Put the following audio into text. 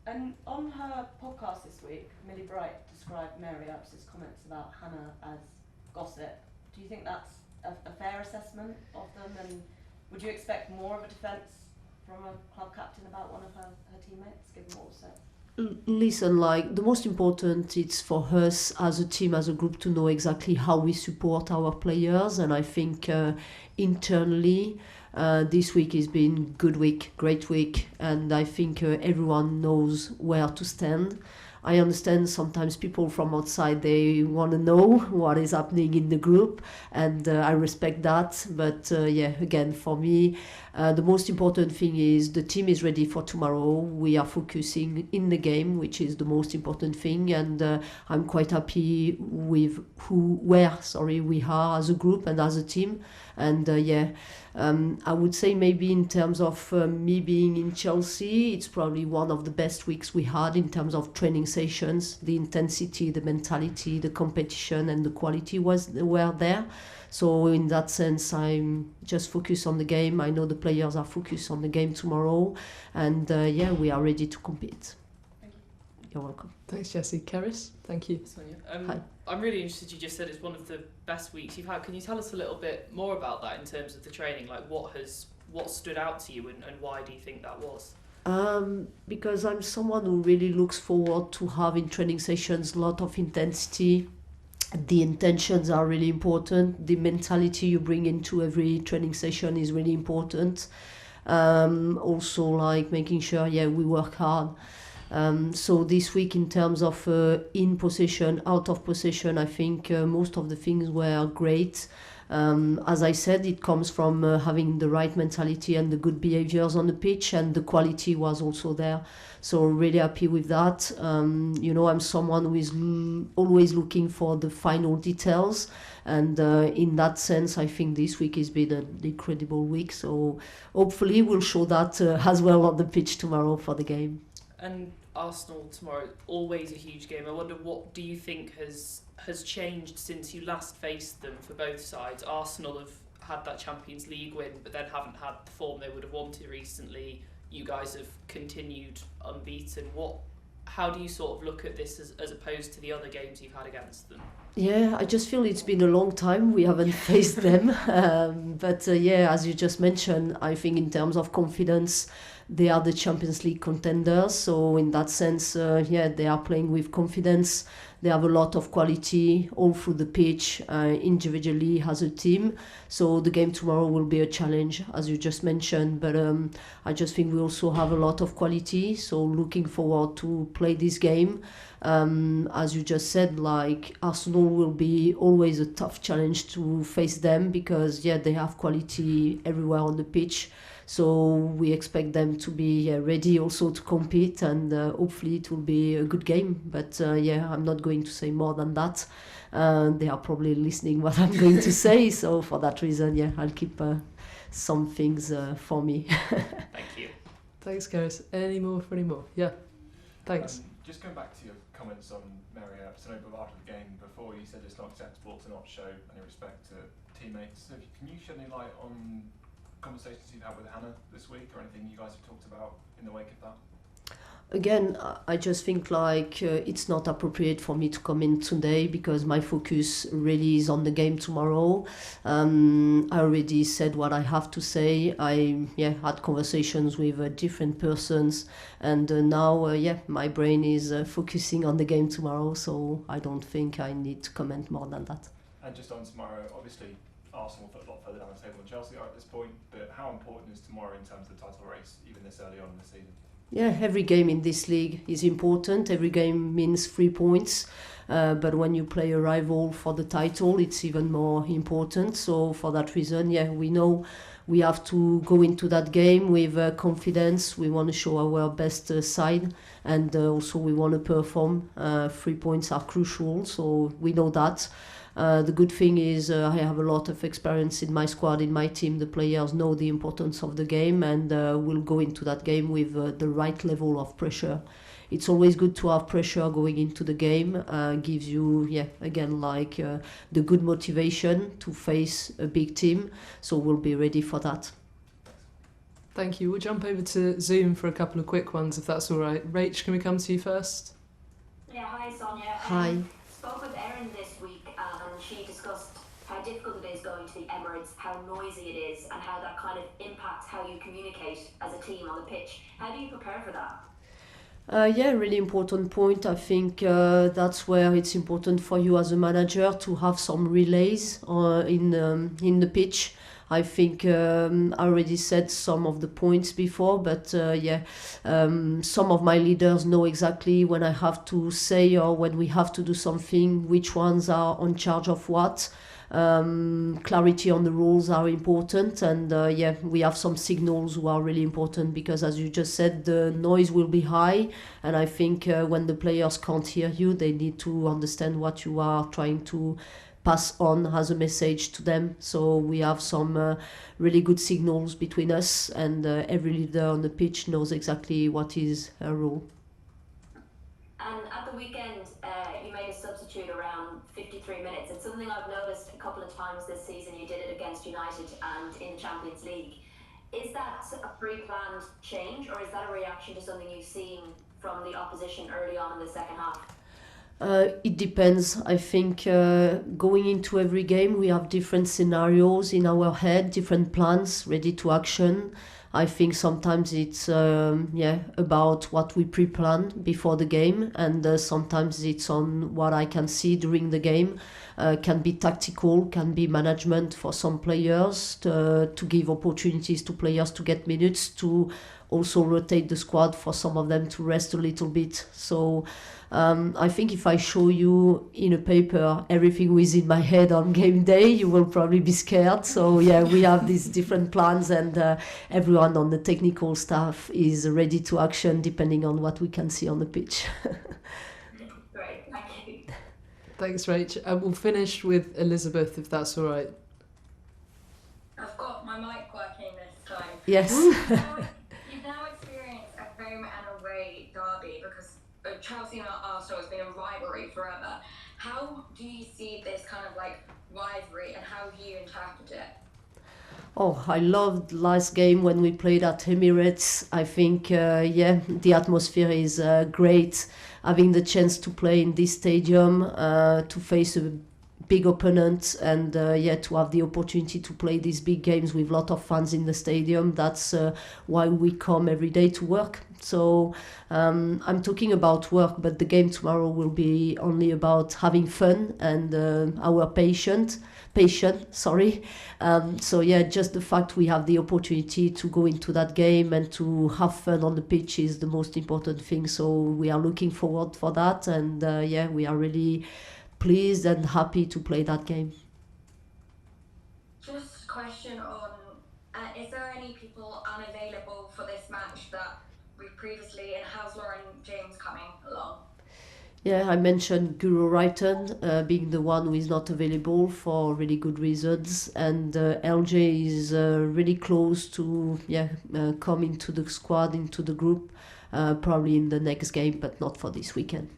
And on her podcast this week, Millie Bright described Mayra Ramírez's comments about Hannah as gossip. Do you think that's a fair assessment of them? And would you expect more of a defence from a club captain about one of her teammates, given what was said? Listen, like, the most important it's for us as a team, as a group, to know exactly how we support our players. And I think internally this week has been good week, great week, and I think everyone knows where to stand. I understand sometimes people from outside, they want to know what is happening in the group, and I respect that. But again, for me, the most important thing is the team is ready for tomorrow. We are focusing in the game, which is the most important thing, and I'm quite happy with where we are as a group and as a team. And I would say maybe in terms of me being in Chelsea, it's probably one of the best weeks we had in terms of training sessions. The intensity, the mentality, the competition and the quality were there. So in that sense, I'm just focused on the game. I know the players are focused on the game tomorrow, and we are ready to compete. Thank you. You're welcome. Thanks, Jessie. Keris, thank you. Sonia, Hi. I'm really interested. You just said it's one of the best weeks you've had. Can you tell us a little bit more about that in terms of the training? Like, what stood out to you, and why do you think that was? Because I'm someone who really looks forward to having training sessions, a lot of intensity. The intentions are really important. The mentality you bring into every training session is really important. Also, like, making sure, we work hard. So this week, in terms of in possession, out of possession, I think most of the things were great. As I said, it comes from having the right mentality and the good behaviors on the pitch, and the quality was also there. So really happy with that. I'm someone who is always looking for the final details, and in that sense, I think this week has been an incredible week. So hopefully we'll show that as well on the pitch tomorrow for the game. And Arsenal tomorrow, always a huge game. I wonder, what do you think has changed since you last faced them for both sides? Arsenal have had that Champions League win, but then haven't had the form they would have wanted recently. You guys have continued unbeaten. How do you sort of look at this as opposed to the other games you've had against them? Yeah, I just feel it's been a long time we haven't faced them. But as you just mentioned, I think in terms of confidence, they are the Champions League contenders. So in that sense, they are playing with confidence. They have a lot of quality all through the pitch, individually as a team. So the game tomorrow will be a challenge, as you just mentioned. But I just think we also have a lot of quality. So looking forward to play this game. As you just said, like, Arsenal will be always a tough challenge to face them, because they have quality everywhere on the pitch. So we expect them to be ready also to compete, and hopefully it will be a good game. But I'm not going to say more than that. They are probably listening what I'm going to say. So for that reason, I'll keep some things for me. Thank you. Thanks, Keris. Any more for any more? Yeah. Thanks. Just going back to your comments on Mayra, so after the game before, you said it's not acceptable to not show any respect to teammates. So can you shed any light on conversations you've had with Hannah this week, or anything you guys have talked about in the wake of that? Again, I just think it's not appropriate for me to come in today, because my focus really is on the game tomorrow. I already said what I have to say. I had conversations with different persons, and now my brain is focusing on the game tomorrow, so I don't think I need to comment more than that. And just on tomorrow, obviously Arsenal are a lot further down the table than Chelsea are at this point, but how important is tomorrow in terms of the title race, even this early on in the season? Yeah, every game in this league is important. Every game means 3 points. But when you play a rival for the title, it's even more important. So for that reason, we know we have to go into that game with confidence. We want to show our best side, and also we want to perform. 3 points are crucial, so we know that. The good thing is I have a lot of experience in my squad, in my team. The players know the importance of the game, and will go into that game with the right level of pressure. It's always good to have pressure going into the game. Gives you, the good motivation to face a big team. So we'll be ready for that. Thank you. We'll jump over to Zoom for a couple of quick ones, if that's all right. Rach, can we come to you first? Yeah, hi Sonia. Hi. Spoke with Erin this week and she discussed how difficult it is going to the Emirates, how noisy it is, and how that kind of impacts how you communicate as a team on the pitch. How do you prepare for that? Yeah, really important point. I think that's where it's important for you as a manager to have some relays in the pitch. I think I already said some of the points before, but some of my leaders know exactly when I have to say or when we have to do something, which ones are on charge of what. Clarity on the rules are important, and we have some signals who are really important because, as you just said, the noise will be high, and I think when the players can't hear you, they need to understand what you are trying to pass on as a message to them. So we have some really good signals between us, and every leader on the pitch knows exactly what is her role. And at the weekend, you made a substitute around 53 minutes. It's something I've noticed a couple of times this season. You did it against United and in the Champions League. Is that a pre-planned change, or is that a reaction to something you've seen from the opposition early on in the second half? It depends. I think going into every game, we have different scenarios in our head, different plans ready to action. I think sometimes it's about what we pre-plan before the game, and sometimes it's on what I can see during the game. Can be tactical, can be management for some players to give opportunities to players to get minutes, to also rotate the squad for some of them to rest a little bit. So I think if I show you in a paper everything was in my head on game day, you will probably be scared. So yeah, we have these different plans, and everyone on the technical staff is ready to action depending on what we can see on the pitch. Great, thank you. Thanks, Rach. We'll finish with Elizabeth, if that's all right. I've got my mic working this time. Yes. You've now experienced a home and away derby because Chelsea and Arsenal has been a rivalry forever. How do you see this kind of like rivalry, and how have you interpreted it? Oh, I loved last game when we played at Emirates. I think, the atmosphere is great. Having the chance to play in this stadium, to face a big opponent, and to have the opportunity to play these big games with a lot of fans in the stadium. That's why we come every day to work. So I'm talking about work, but the game tomorrow will be only about having fun and our patient. So yeah, just the fact we have the opportunity to go into that game and to have fun on the pitch is the most important thing. So we are looking forward for that, and we are really pleased and happy to play that game. Just a question on, is there any people unavailable for this match that we previously, and how's Lauren James coming along? Yeah, I mentioned Guru Wrighton being the one who is not available for really good reasons, and LJ is really close to come into the squad, into the group, probably in the next game, but not for this weekend.